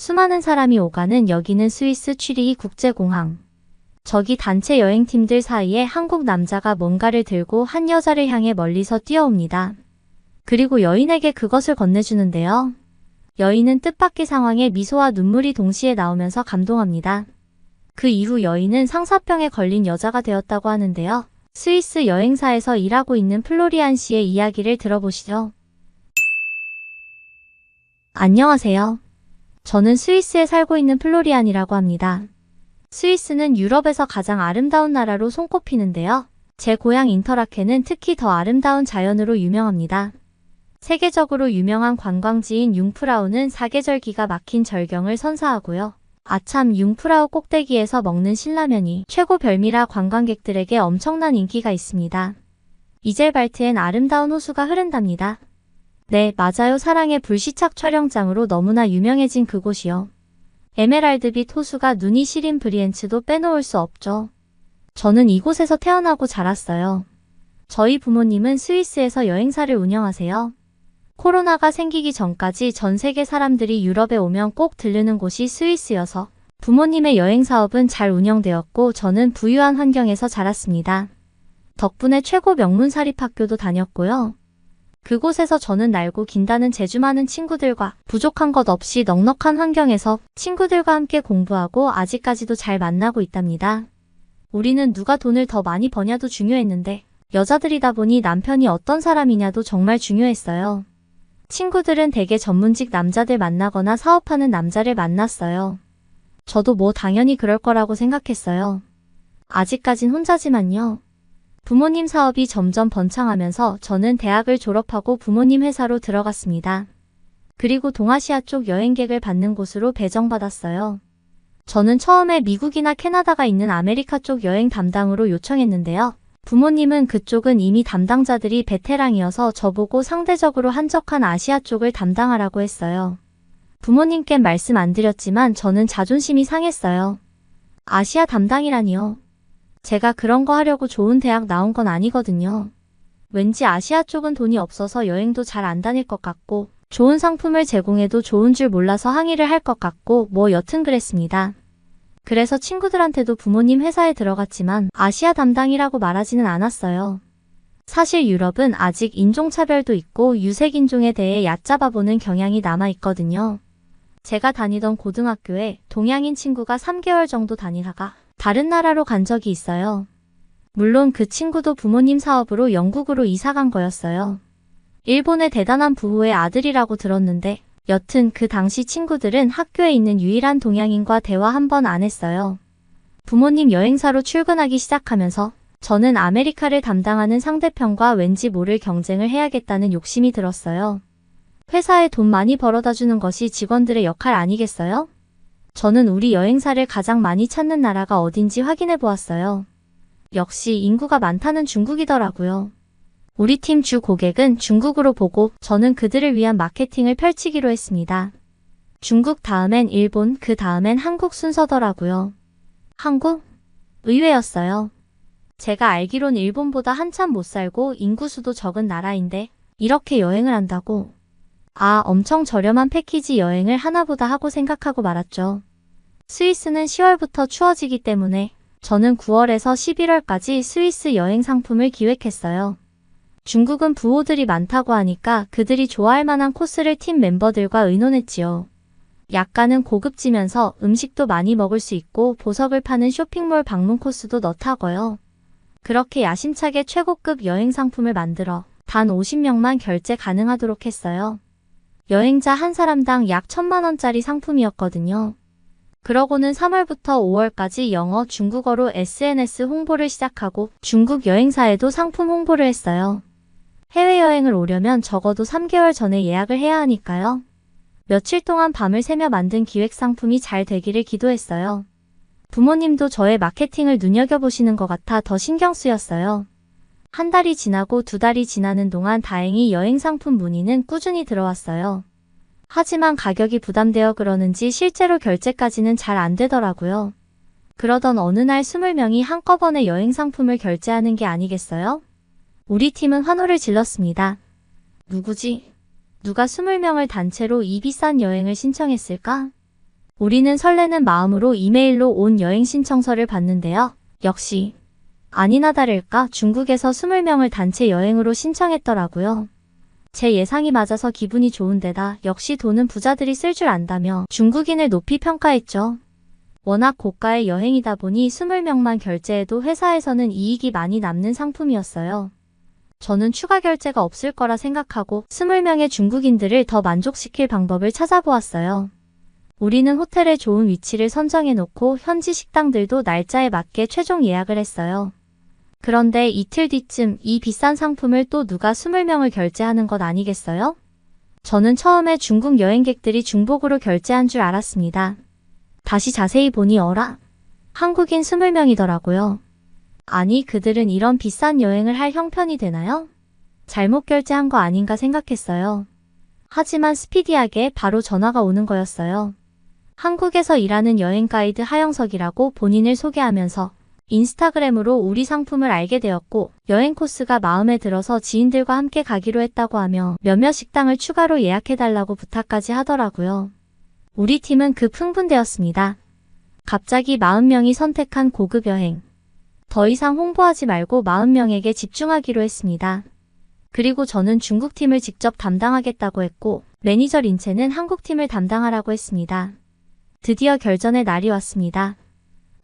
수많은 사람이 오가는 여기는 스위스 취리히 국제공항. 저기 단체 여행팀들 사이에 한국 남자가 뭔가를 들고 한 여자를 향해 멀리서 뛰어옵니다. 그리고 여인에게 그것을 건네주는데요. 여인은 뜻밖의 상황에 미소와 눈물이 동시에 나오면서 감동합니다. 그 이후 여인은 상사병에 걸린 여자가 되었다고 하는데요. 스위스 여행사에서 일하고 있는 플로리안 씨의 이야기를 들어보시죠. 안녕하세요. 저는 스위스에 살고 있는 플로리안이라고 합니다. 스위스는 유럽에서 가장 아름다운 나라로 손꼽히는데요. 제 고향 인터라켄은 특히 더 아름다운 자연으로 유명합니다. 세계적으로 유명한 관광지인 융프라우는 사계절 기가 막힌 절경을 선사하고요. 아참 융프라우 꼭대기에서 먹는 신라면이 최고 별미라 관광객들에게 엄청난 인기가 있습니다. 이젤발트엔 아름다운 호수가 흐른답니다. 네, 맞아요. 사랑의 불시착 촬영장으로 너무나 유명해진 그곳이요. 에메랄드빛 호수가 눈이 시린 브리엔츠도 빼놓을 수 없죠. 저는 이곳에서 태어나고 자랐어요. 저희 부모님은 스위스에서 여행사를 운영하세요. 코로나가 생기기 전까지 전 세계 사람들이 유럽에 오면 꼭 들르는 곳이 스위스여서 부모님의 여행 사업은 잘 운영되었고 저는 부유한 환경에서 자랐습니다. 덕분에 최고 명문 사립학교도 다녔고요. 그곳에서 저는 날고 긴다는 재주 많은 친구들과 부족한 것 없이 넉넉한 환경에서 친구들과 함께 공부하고 아직까지도 잘 만나고 있답니다. 우리는 누가 돈을 더 많이 버냐도 중요했는데 여자들이다 보니 남편이 어떤 사람이냐도 정말 중요했어요. 친구들은 대개 전문직 남자들 만나거나 사업하는 남자를 만났어요. 저도 뭐 당연히 그럴 거라고 생각했어요. 아직까진 혼자지만요. 부모님 사업이 점점 번창하면서 저는 대학을 졸업하고 부모님 회사로 들어갔습니다. 그리고 동아시아 쪽 여행객을 받는 곳으로 배정받았어요. 저는 처음에 미국이나 캐나다가 있는 아메리카 쪽 여행 담당으로 요청했는데요. 부모님은 그쪽은 이미 담당자들이 베테랑이어서 저보고 상대적으로 한적한 아시아 쪽을 담당하라고 했어요. 부모님께 말씀 안 드렸지만 저는 자존심이 상했어요. 아시아 담당이라니요. 제가 그런 거 하려고 좋은 대학 나온 건 아니거든요. 왠지 아시아 쪽은 돈이 없어서 여행도 잘 안 다닐 것 같고 좋은 상품을 제공해도 좋은 줄 몰라서 항의를 할 것 같고 뭐 여튼 그랬습니다. 그래서 친구들한테도 부모님 회사에 들어갔지만 아시아 담당이라고 말하지는 않았어요. 사실 유럽은 아직 인종차별도 있고 유색인종에 대해 얕잡아보는 경향이 남아있거든요. 제가 다니던 고등학교에 동양인 친구가 3개월 정도 다니다가 다른 나라로 간 적이 있어요. 물론 그 친구도 부모님 사업으로 영국으로 이사 간 거였어요. 일본의 대단한 부호의 아들이라고 들었는데 여튼 그 당시 친구들은 학교에 있는 유일한 동양인과 대화 한 번 안 했어요. 부모님 여행사로 출근하기 시작하면서 저는 아메리카를 담당하는 상대편과 왠지 모를 경쟁을 해야겠다는 욕심이 들었어요. 회사에 돈 많이 벌어다 주는 것이 직원들의 역할 아니겠어요? 저는 우리 여행사를 가장 많이 찾는 나라가 어딘지 확인해 보았어요. 역시 인구가 많다는 중국이더라고요. 우리 팀 주 고객은 중국으로 보고 저는 그들을 위한 마케팅을 펼치기로 했습니다. 중국 다음엔 일본, 그 다음엔 한국 순서더라고요. 한국? 의외였어요. 제가 알기론 일본보다 한참 못 살고 인구수도 적은 나라인데 이렇게 여행을 한다고? 아, 엄청 저렴한 패키지 여행을 하나보다 하고 생각하고 말았죠. 스위스는 10월부터 추워지기 때문에 저는 9월에서 11월까지 스위스 여행 상품을 기획했어요. 중국은 부호들이 많다고 하니까 그들이 좋아할 만한 코스를 팀 멤버들과 의논했지요. 약간은 고급지면서 음식도 많이 먹을 수 있고 보석을 파는 쇼핑몰 방문 코스도 넣다고요. 그렇게 야심차게 최고급 여행 상품을 만들어 단 50명만 결제 가능하도록 했어요. 여행자 한 사람당 약 1,000만 원짜리 상품이었거든요. 그러고는 3월부터 5월까지 영어, 중국어로 SNS 홍보를 시작하고 중국 여행사에도 상품 홍보를 했어요. 해외여행을 오려면 적어도 3개월 전에 예약을 해야 하니까요. 며칠 동안 밤을 새며 만든 기획 상품이 잘 되기를 기도했어요. 부모님도 저의 마케팅을 눈여겨보시는 것 같아 더 신경 쓰였어요. 한 달이 지나고 2달이 지나는 동안 다행히 여행 상품 문의는 꾸준히 들어왔어요. 하지만 가격이 부담되어 그러는지 실제로 결제까지는 잘 안 되더라고요. 그러던 어느 날 20명이 한꺼번에 여행 상품을 결제하는 게 아니겠어요? 우리 팀은 환호를 질렀습니다. 누구지? 누가 20명을 단체로 이 비싼 여행을 신청했을까? 우리는 설레는 마음으로 이메일로 온 여행 신청서를 받는데요. 역시 아니나 다를까 중국에서 20명을 단체 여행으로 신청했더라고요. 제 예상이 맞아서 기분이 좋은데다 역시 돈은 부자들이 쓸 줄 안다며 중국인을 높이 평가했죠. 워낙 고가의 여행이다 보니 20명만 결제해도 회사에서는 이익이 많이 남는 상품이었어요. 저는 추가 결제가 없을 거라 생각하고 20명의 중국인들을 더 만족시킬 방법을 찾아보았어요. 우리는 호텔의 좋은 위치를 선정해 놓고 현지 식당들도 날짜에 맞게 최종 예약을 했어요. 그런데 이틀 뒤쯤 이 비싼 상품을 또 누가 20명을 결제하는 것 아니겠어요? 저는 처음에 중국 여행객들이 중복으로 결제한 줄 알았습니다. 다시 자세히 보니 어라? 한국인 20명이더라고요. 아니, 그들은 이런 비싼 여행을 할 형편이 되나요? 잘못 결제한 거 아닌가 생각했어요. 하지만 스피디하게 바로 전화가 오는 거였어요. 한국에서 일하는 여행 가이드 하영석이라고 본인을 소개하면서 인스타그램으로 우리 상품을 알게 되었고 여행 코스가 마음에 들어서 지인들과 함께 가기로 했다고 하며 몇몇 식당을 추가로 예약해달라고 부탁까지 하더라고요. 우리 팀은 급 흥분되었습니다. 갑자기 40명이 선택한 고급 여행. 더 이상 홍보하지 말고 40명에게 집중하기로 했습니다. 그리고 저는 중국팀을 직접 담당하겠다고 했고 매니저 린체는 한국팀을 담당하라고 했습니다. 드디어 결전의 날이 왔습니다.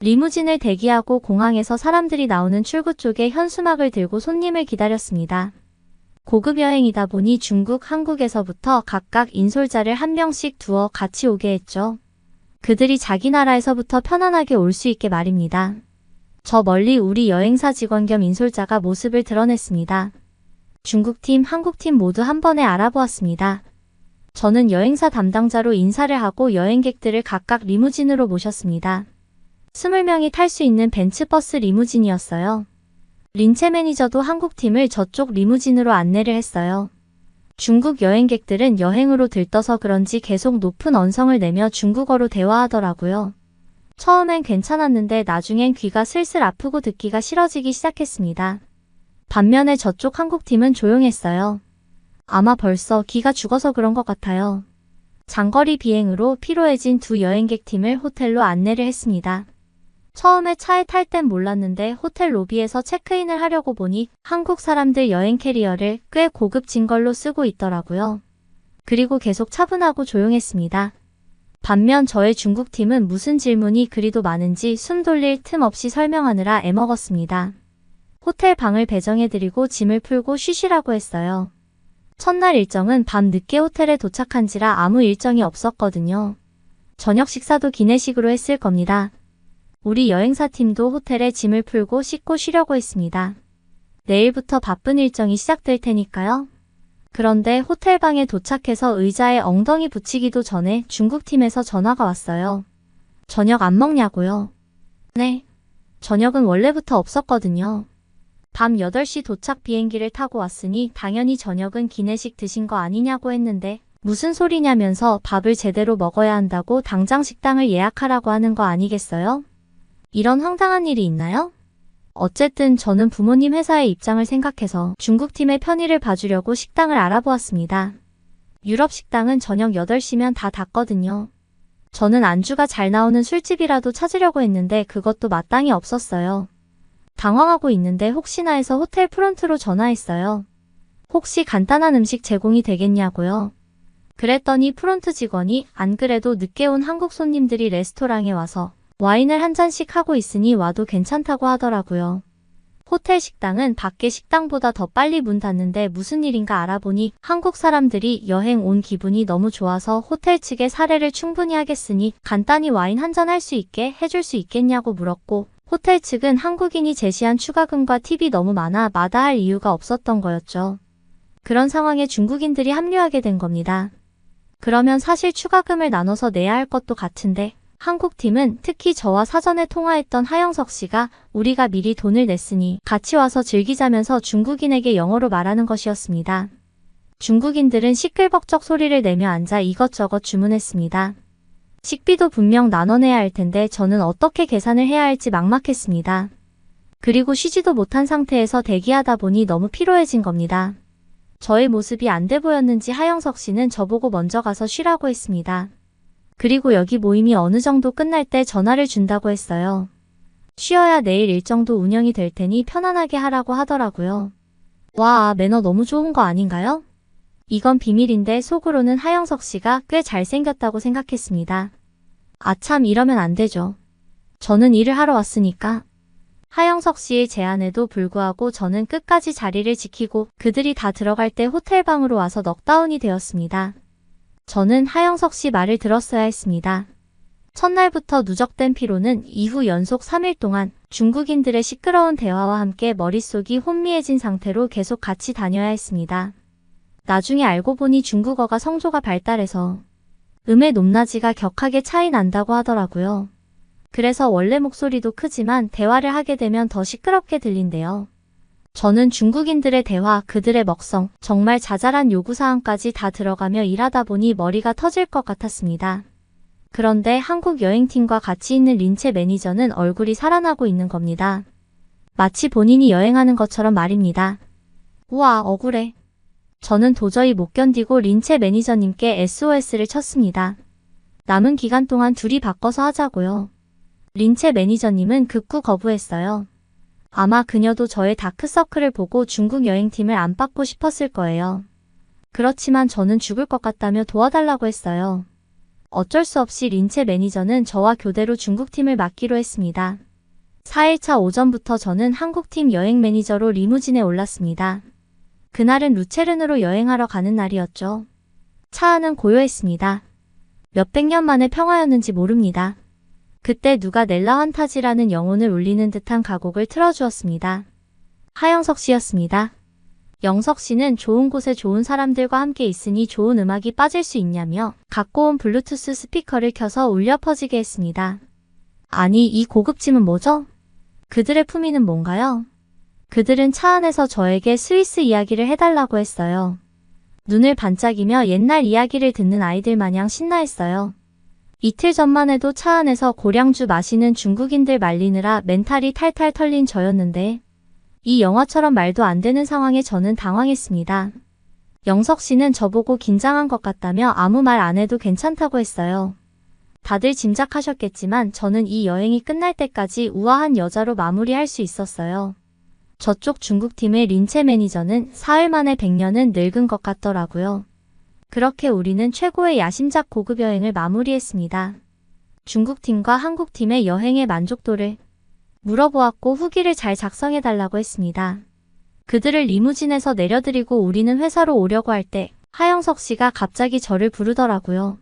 리무진을 대기하고 공항에서 사람들이 나오는 출구 쪽에 현수막을 들고 손님을 기다렸습니다. 고급 여행이다 보니 중국, 한국에서부터 각각 인솔자를 한 명씩 두어 같이 오게 했죠. 그들이 자기 나라에서부터 편안하게 올 수 있게 말입니다. 저 멀리 우리 여행사 직원 겸 인솔자가 모습을 드러냈습니다. 중국팀, 한국팀 모두 한 번에 알아보았습니다. 저는 여행사 담당자로 인사를 하고 여행객들을 각각 리무진으로 모셨습니다. 20명이 탈 수 있는 벤츠버스 리무진이었어요. 린체 매니저도 한국팀을 저쪽 리무진으로 안내를 했어요. 중국 여행객들은 여행으로 들떠서 그런지 계속 높은 언성을 내며 중국어로 대화하더라고요. 처음엔 괜찮았는데 나중엔 귀가 슬슬 아프고 듣기가 싫어지기 시작했습니다. 반면에 저쪽 한국팀은 조용했어요. 아마 벌써 기가 죽어서 그런 것 같아요. 장거리 비행으로 피로해진 두 여행객 팀을 호텔로 안내를 했습니다. 처음에 차에 탈 땐 몰랐는데 호텔 로비에서 체크인을 하려고 보니 한국 사람들 여행 캐리어를 꽤 고급진 걸로 쓰고 있더라고요. 그리고 계속 차분하고 조용했습니다. 반면 저의 중국팀은 무슨 질문이 그리도 많은지 숨 돌릴 틈 없이 설명하느라 애먹었습니다. 호텔 방을 배정해드리고 짐을 풀고 쉬시라고 했어요. 첫날 일정은 밤 늦게 호텔에 도착한지라 아무 일정이 없었거든요. 저녁 식사도 기내식으로 했을 겁니다. 우리 여행사 팀도 호텔에 짐을 풀고 씻고 쉬려고 했습니다. 내일부터 바쁜 일정이 시작될 테니까요. 그런데 호텔방에 도착해서 의자에 엉덩이 붙이기도 전에 중국팀에서 전화가 왔어요. 저녁 안 먹냐고요? 네. 저녁은 원래부터 없었거든요. 밤 8시 도착 비행기를 타고 왔으니 당연히 저녁은 기내식 드신 거 아니냐고 했는데 무슨 소리냐면서 밥을 제대로 먹어야 한다고 당장 식당을 예약하라고 하는 거 아니겠어요? 이런 황당한 일이 있나요? 어쨌든 저는 부모님 회사의 입장을 생각해서 중국팀의 편의를 봐주려고 식당을 알아보았습니다. 유럽 식당은 저녁 8시면 다 닫거든요. 저는 안주가 잘 나오는 술집이라도 찾으려고 했는데 그것도 마땅히 없었어요. 당황하고 있는데 혹시나 해서 호텔 프론트로 전화했어요. 혹시 간단한 음식 제공이 되겠냐고요. 그랬더니 프론트 직원이 안 그래도 늦게 온 한국 손님들이 레스토랑에 와서 와인을 한 잔씩 하고 있으니 와도 괜찮다고 하더라고요. 호텔 식당은 밖에 식당보다 더 빨리 문 닫는데 무슨 일인가 알아보니 한국 사람들이 여행 온 기분이 너무 좋아서 호텔 측에 사례를 충분히 하겠으니 간단히 와인 한 잔 할 수 있게 해줄 수 있겠냐고 물었고 호텔 측은 한국인이 제시한 추가금과 팁이 너무 많아 마다할 이유가 없었던 거였죠. 그런 상황에 중국인들이 합류하게 된 겁니다. 그러면 사실 추가금을 나눠서 내야 할 것도 같은데 한국팀은 특히 저와 사전에 통화했던 하영석 씨가 우리가 미리 돈을 냈으니 같이 와서 즐기자면서 중국인에게 영어로 말하는 것이었습니다. 중국인들은 시끌벅적 소리를 내며 앉아 이것저것 주문했습니다. 식비도 분명 나눠내야 할 텐데 저는 어떻게 계산을 해야 할지 막막했습니다. 그리고 쉬지도 못한 상태에서 대기하다 보니 너무 피로해진 겁니다. 저의 모습이 안 돼 보였는지 하영석 씨는 저보고 먼저 가서 쉬라고 했습니다. 그리고 여기 모임이 어느 정도 끝날 때 전화를 준다고 했어요. 쉬어야 내일 일정도 운영이 될 테니 편안하게 하라고 하더라고요. 와, 매너 너무 좋은 거 아닌가요? 이건 비밀인데 속으로는 하영석 씨가 꽤 잘생겼다고 생각했습니다. 아참, 이러면 안 되죠. 저는 일을 하러 왔으니까. 하영석 씨의 제안에도 불구하고 저는 끝까지 자리를 지키고 그들이 다 들어갈 때 호텔방으로 와서 넉다운이 되었습니다. 저는 하영석 씨 말을 들었어야 했습니다. 첫날부터 누적된 피로는 이후 연속 3일 동안 중국인들의 시끄러운 대화와 함께 머릿속이 혼미해진 상태로 계속 같이 다녀야 했습니다. 나중에 알고 보니 중국어가 성조가 발달해서 음의 높낮이가 격하게 차이 난다고 하더라고요. 그래서 원래 목소리도 크지만 대화를 하게 되면 더 시끄럽게 들린대요. 저는 중국인들의 대화, 그들의 먹성, 정말 자잘한 요구사항까지 다 들어가며 일하다 보니 머리가 터질 것 같았습니다. 그런데 한국 여행팀과 같이 있는 린체 매니저는 얼굴이 살아나고 있는 겁니다. 마치 본인이 여행하는 것처럼 말입니다. 우와, 억울해. 저는 도저히 못 견디고 린체 매니저님께 SOS를 쳤습니다. 남은 기간 동안 둘이 바꿔서 하자고요. 린체 매니저님은 극구 거부했어요. 아마 그녀도 저의 다크서클을 보고 중국 여행팀을 안 받고 싶었을 거예요. 그렇지만 저는 죽을 것 같다며 도와달라고 했어요. 어쩔 수 없이 린체 매니저는 저와 교대로 중국팀을 맡기로 했습니다. 4일차 오전부터 저는 한국팀 여행 매니저로 리무진에 올랐습니다. 그날은 루체른으로 여행하러 가는 날이었죠. 차 안은 고요했습니다. 몇백 년 만의 평화였는지 모릅니다. 그때 누가 넬라 환타지라는 영혼을 울리는 듯한 가곡을 틀어주었습니다. 하영석 씨였습니다. 영석 씨는 좋은 곳에 좋은 사람들과 함께 있으니 좋은 음악이 빠질 수 있냐며 갖고 온 블루투스 스피커를 켜서 울려 퍼지게 했습니다. 아니, 이 고급짐은 뭐죠? 그들의 품위는 뭔가요? 그들은 차 안에서 저에게 스위스 이야기를 해달라고 했어요. 눈을 반짝이며 옛날 이야기를 듣는 아이들 마냥 신나했어요. 이틀 전만 해도 차 안에서 고량주 마시는 중국인들 말리느라 멘탈이 탈탈 털린 저였는데 이 영화처럼 말도 안 되는 상황에 저는 당황했습니다. 영석 씨는 저보고 긴장한 것 같다며 아무 말 안 해도 괜찮다고 했어요. 다들 짐작하셨겠지만 저는 이 여행이 끝날 때까지 우아한 여자로 마무리할 수 있었어요. 저쪽 중국팀의 린체 매니저는 사흘 만에 100년은 늙은 것 같더라고요. 그렇게 우리는 최고의 야심작 고급 여행을 마무리했습니다. 중국팀과 한국팀의 여행의 만족도를 물어보았고 후기를 잘 작성해달라고 했습니다. 그들을 리무진에서 내려드리고 우리는 회사로 오려고 할 때 하영석 씨가 갑자기 저를 부르더라고요.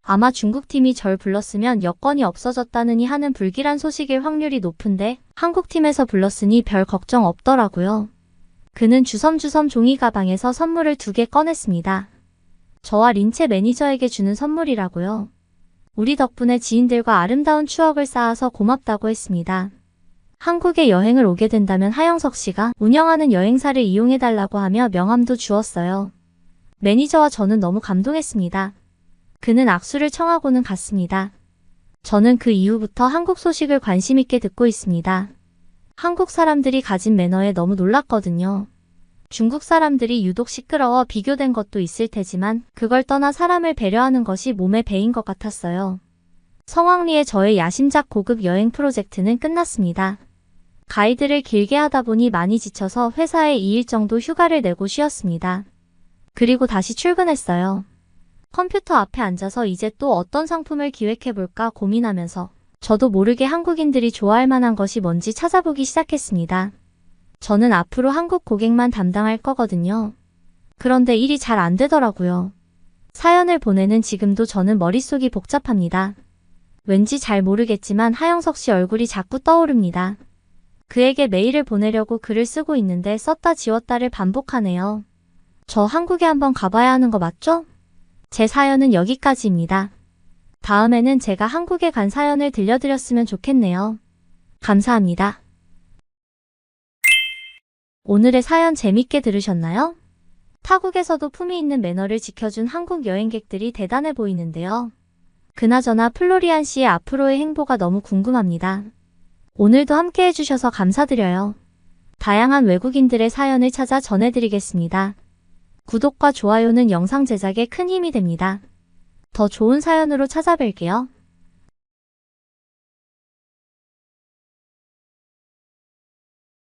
아마 중국팀이 절 불렀으면 여권이 없어졌다느니 하는 불길한 소식일 확률이 높은데 한국팀에서 불렀으니 별 걱정 없더라고요. 그는 주섬주섬 종이 가방에서 선물을 2개 꺼냈습니다. 저와 린체 매니저에게 주는 선물이라고요. 우리 덕분에 지인들과 아름다운 추억을 쌓아서 고맙다고 했습니다. 한국에 여행을 오게 된다면 하영석 씨가 운영하는 여행사를 이용해달라고 하며 명함도 주었어요. 매니저와 저는 너무 감동했습니다. 그는 악수를 청하고는 갔습니다. 저는 그 이후부터 한국 소식을 관심 있게 듣고 있습니다. 한국 사람들이 가진 매너에 너무 놀랐거든요. 중국 사람들이 유독 시끄러워 비교된 것도 있을 테지만 그걸 떠나 사람을 배려하는 것이 몸에 배인 것 같았어요. 성황리의 저의 야심작 고급 여행 프로젝트는 끝났습니다. 가이드를 길게 하다 보니 많이 지쳐서 회사에 2일 정도 휴가를 내고 쉬었습니다. 그리고 다시 출근했어요. 컴퓨터 앞에 앉아서 이제 또 어떤 상품을 기획해볼까 고민하면서 저도 모르게 한국인들이 좋아할 만한 것이 뭔지 찾아보기 시작했습니다. 저는 앞으로 한국 고객만 담당할 거거든요. 그런데 일이 잘 안 되더라고요. 사연을 보내는 지금도 저는 머릿속이 복잡합니다. 왠지 잘 모르겠지만 하영석 씨 얼굴이 자꾸 떠오릅니다. 그에게 메일을 보내려고 글을 쓰고 있는데 썼다 지웠다를 반복하네요. 저 한국에 한번 가봐야 하는 거 맞죠? 제 사연은 여기까지입니다. 다음에는 제가 한국에 간 사연을 들려드렸으면 좋겠네요. 감사합니다. 오늘의 사연 재밌게 들으셨나요? 타국에서도 품위 있는 매너를 지켜준 한국 여행객들이 대단해 보이는데요. 그나저나 플로리안 씨의 앞으로의 행보가 너무 궁금합니다. 오늘도 함께 해주셔서 감사드려요. 다양한 외국인들의 사연을 찾아 전해드리겠습니다. 구독과 좋아요는 영상 제작에 큰 힘이 됩니다. 더 좋은 사연으로 찾아뵐게요.